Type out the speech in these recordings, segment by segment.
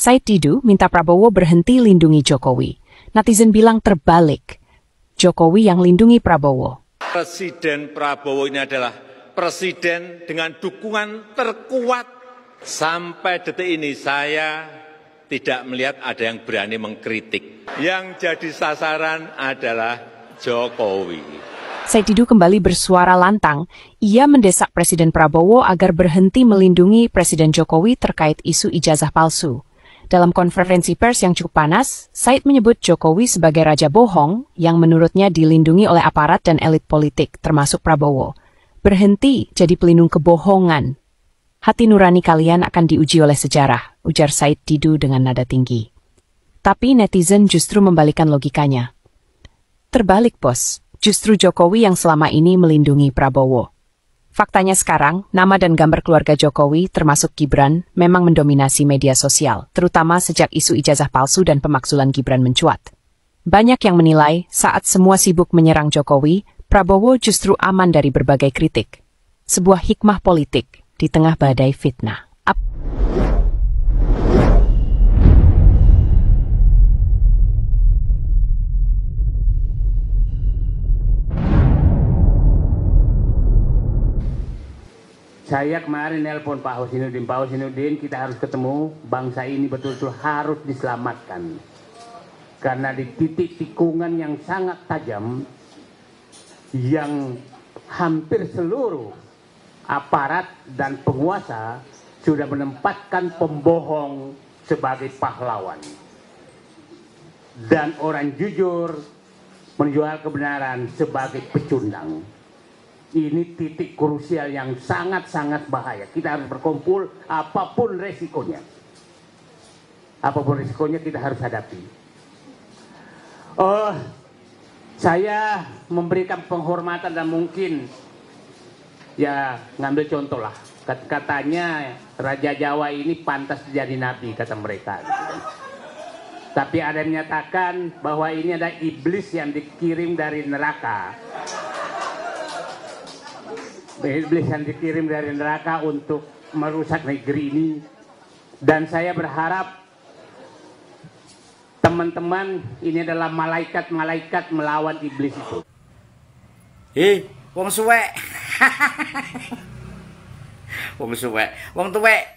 Said Didu minta Prabowo berhenti lindungi Jokowi. Netizen bilang terbalik. Jokowi yang lindungi Prabowo. Presiden Prabowo ini adalah presiden dengan dukungan terkuat. Sampai detik ini saya tidak melihat ada yang berani mengkritik. Yang jadi sasaran adalah Jokowi. Said Didu kembali bersuara lantang. Ia mendesak Presiden Prabowo agar berhenti melindungi Presiden Jokowi terkait isu ijazah palsu. Dalam konferensi pers yang cukup panas, Said menyebut Jokowi sebagai raja bohong yang menurutnya dilindungi oleh aparat dan elit politik, termasuk Prabowo. Berhenti jadi pelindung kebohongan. Hati nurani kalian akan diuji oleh sejarah, ujar Said Didu dengan nada tinggi. Tapi netizen justru membalikan logikanya. Terbalik, bos. Justru Jokowi yang selama ini melindungi Prabowo. Faktanya sekarang, nama dan gambar keluarga Jokowi, termasuk Gibran, memang mendominasi media sosial, terutama sejak isu ijazah palsu dan pemakzulan Gibran mencuat. Banyak yang menilai, saat semua sibuk menyerang Jokowi, Prabowo justru aman dari berbagai kritik. Sebuah hikmah politik di tengah badai fitnah. Saya kemarin nelpon Pak Husainuddin, kita harus ketemu, bangsa ini betul-betul harus diselamatkan. Karena di titik tikungan yang sangat tajam, yang hampir seluruh aparat dan penguasa sudah menempatkan pembohong sebagai pahlawan. Dan orang jujur menjual kebenaran sebagai pecundang. Ini titik krusial yang sangat-sangat bahaya. Kita harus berkumpul apapun resikonya. Apapun resikonya kita harus hadapi. Saya memberikan penghormatan dan mungkin ya ngambil contoh lah. Katanya Raja Jawa ini pantas jadi nabi, kata mereka. Tapi ada yang menyatakan bahwa ini ada iblis yang dikirim dari neraka. Iblis yang dikirim dari neraka untuk merusak negeri ini. Dan saya berharap teman-teman ini adalah malaikat-malaikat melawan iblis itu. Wong suwek. Wong suwek, wong tuwek.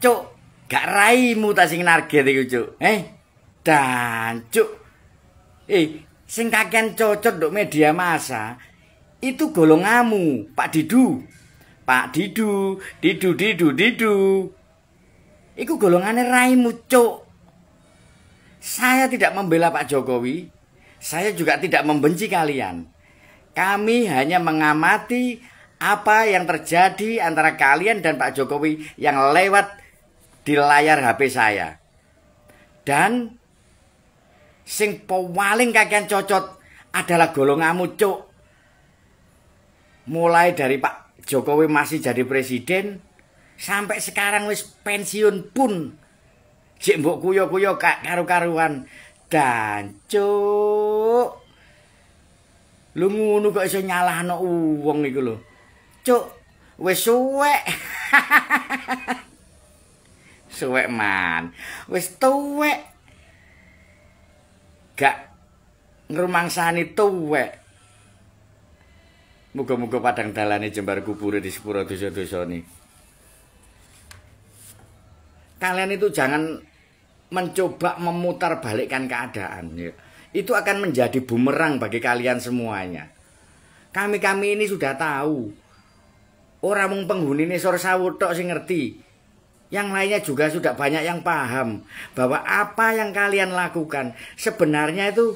Cuk, gak raimu ta sing narget iku, Cuk. Dan Cuk. Sing kakean cocot nduk media massa. Itu golonganmu, Pak Didu. Pak Didu. Iku golongannya raimu, Cuk. Saya tidak membela Pak Jokowi. Saya juga tidak membenci kalian. Kami hanya mengamati apa yang terjadi antara kalian dan Pak Jokowi yang lewat di layar HP saya. Dan sing paling kakean cocot adalah golonganmu, Cuk. Mulai dari Pak Jokowi masih jadi presiden sampai sekarang wis pensiun pun jek mbok kuyo-kuyo karu-karuan. Dan Cuk, lu ngono kok iso nyalahno wong iku lho. Cuk, wis suwek. Suwek man. Wis tuwek. Gak ngrumangsani tuwek. Muga-muga padang dalane jembar kubure di sepuro dosa-dosa nih. Kalian itu jangan mencoba memutar balikkan keadaan. Ya. Itu akan menjadi bumerang bagi kalian semuanya. Kami ini sudah tahu. Orang mung penghuni Sor Sawu tok sing ngerti. Yang lainnya juga sudah banyak yang paham bahwa apa yang kalian lakukan sebenarnya itu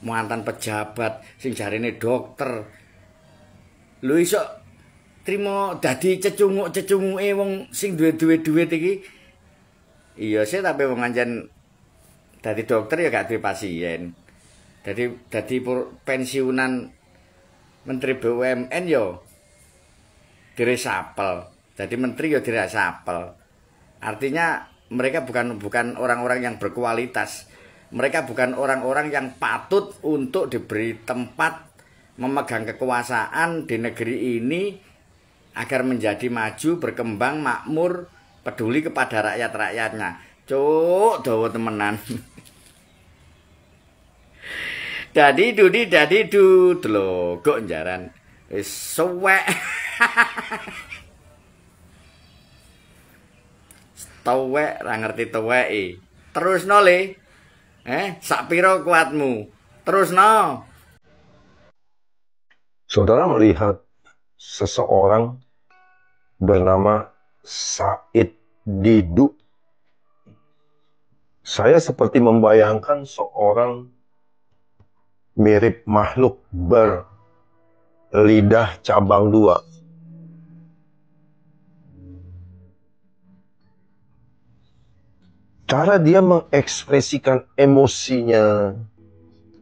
mantan pejabat sing jarine dokter. Lho iso trimo dadi cecunguk-cecunguke wong sing duwe duit iki. Iya sih, tapi wong ancen dadi dokter ya gak duwe pasien. Dadi pensiunan Menteri BUMN yo diresapel. Dadi menteri yo diresapel. Artinya mereka bukan orang-orang yang berkualitas. Mereka bukan orang-orang yang patut untuk diberi tempat memegang kekuasaan di negeri ini agar menjadi maju, berkembang, makmur, peduli kepada rakyat-rakyatnya. Cuk, dawa temenan. Dadi du delogok njaran. Wis suwek. Tuwek ra ngerti tuweke. Terusno le. Sak pira kuatmu? Terusno. Saudara melihat seseorang bernama Said Didu. Saya seperti membayangkan seorang mirip makhluk berlidah cabang dua. Cara dia mengekspresikan emosinya,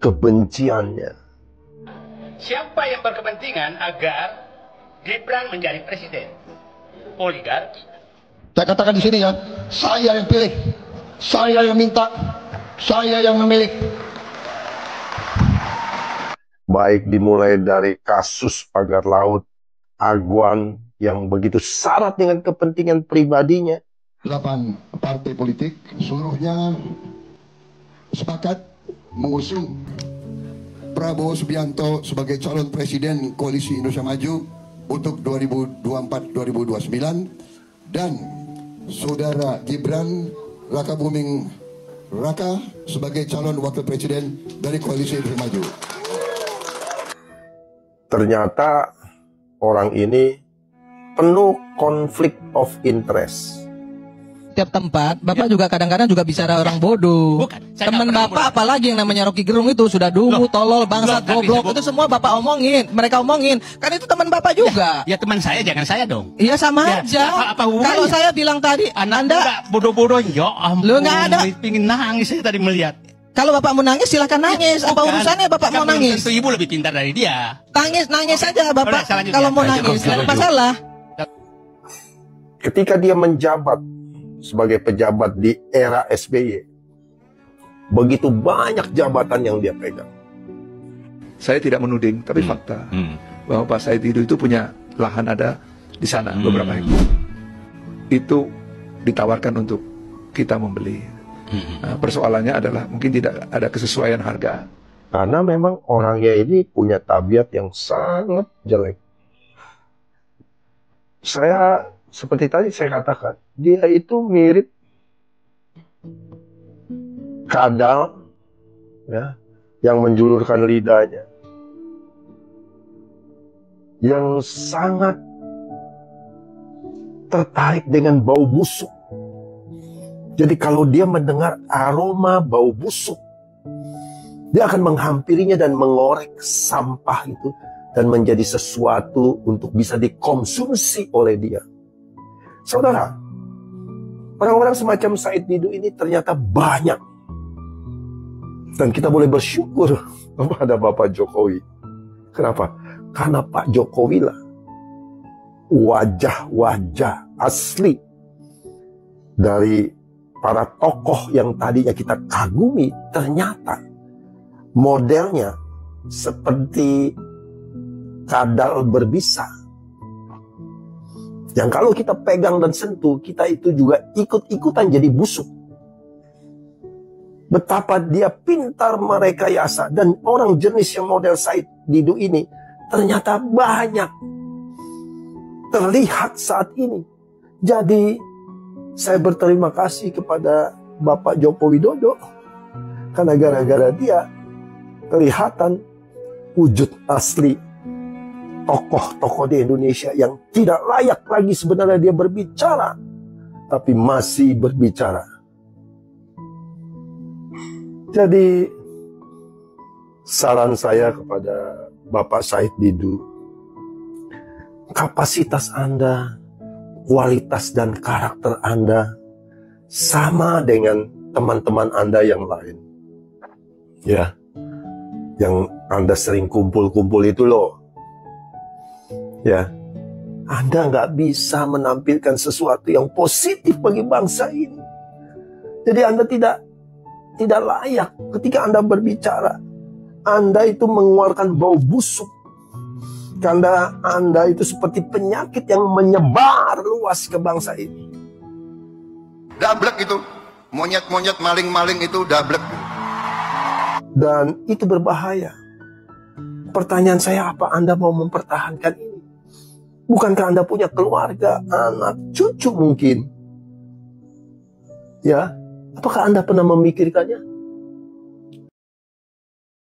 kebenciannya. Siapa yang berkepentingan agar Gibran menjadi presiden? Oligarki. Saya katakan di sini ya, saya yang pilih, saya yang minta, saya yang memilih. Baik dimulai dari kasus pagar laut Agwan yang begitu syarat dengan kepentingan pribadinya. 8 partai politik seluruhnya sepakat mengusung Prabowo Subianto sebagai calon presiden Koalisi Indonesia Maju untuk 2024-2029 dan saudara Gibran Rakabuming Raka sebagai calon wakil presiden dari Koalisi Indonesia Maju. Ternyata orang ini penuh konflik of interest. Tiap tempat, Bapak juga kadang-kadang juga bicara orang bodoh. Teman Bapak apalagi yang namanya Rocky Gerung itu sudah dungu, tolol, bangsat, goblok. Itu semua Bapak omongin, mereka omongin. Kan itu teman Bapak juga. Ya teman saya, jangan saya dong. Iya sama aja. Kalau saya bilang tadi, Anda bodoh-bodoh, ya ampun. Lu nggak ada. Pingin nangis saya tadi melihat. Kalau Bapak mau nangis silahkan nangis. Apa urusannya Bapak mau nangis? Tentu ibu lebih pintar dari dia. Nangis saja Bapak. Kalau mau nangis, tidak ada masalah. Ketika dia menjabat sebagai pejabat di era SBY, begitu banyak jabatan yang dia pegang. Saya tidak menuding, tapi fakta bahwa Pak Said Didu itu punya lahan ada di sana beberapa hektar. Itu ditawarkan untuk kita membeli. Nah, persoalannya adalah mungkin tidak ada kesesuaian harga. Karena memang orangnya ini punya tabiat yang sangat jelek. Seperti tadi saya katakan, dia itu mirip kadal ya, yang menjulurkan lidahnya, yang sangat tertarik dengan bau busuk. Jadi kalau dia mendengar aroma bau busuk, dia akan menghampirinya dan mengorek sampah itu dan menjadi sesuatu untuk bisa dikonsumsi oleh dia. Saudara, orang-orang semacam Said Didu ini ternyata banyak. Dan kita boleh bersyukur kepada Bapak Jokowi. Kenapa? Karena Pak Jokowi lah wajah-wajah asli dari para tokoh yang tadinya kita kagumi. Ternyata modelnya seperti kadal berbisa. Yang kalau kita pegang dan sentuh, kita itu juga ikut-ikutan jadi busuk. Betapa dia pintar merekayasa. Dan orang jenis yang model Said Didu ini ternyata banyak terlihat saat ini. Jadi saya berterima kasih kepada Bapak Joko Widodo. Karena gara-gara dia kelihatan wujud asli tokoh-tokoh di Indonesia yang tidak layak lagi sebenarnya dia berbicara, tapi masih berbicara. Jadi saran saya kepada Bapak Said Didu, kapasitas Anda, kualitas dan karakter Anda sama dengan teman-teman Anda yang lain. Ya, yang Anda sering kumpul-kumpul itu loh. Ya, Anda nggak bisa menampilkan sesuatu yang positif bagi bangsa ini. Jadi Anda tidak layak ketika Anda berbicara. Anda itu mengeluarkan bau busuk. Karena Anda itu seperti penyakit yang menyebar luas ke bangsa ini. Dablek itu. Monyet-monyet, maling-maling itu dablek. Dan itu berbahaya. Pertanyaan saya, apa Anda mau mempertahankan ini? Bukankah Anda punya keluarga, anak, cucu mungkin? Ya, apakah Anda pernah memikirkannya?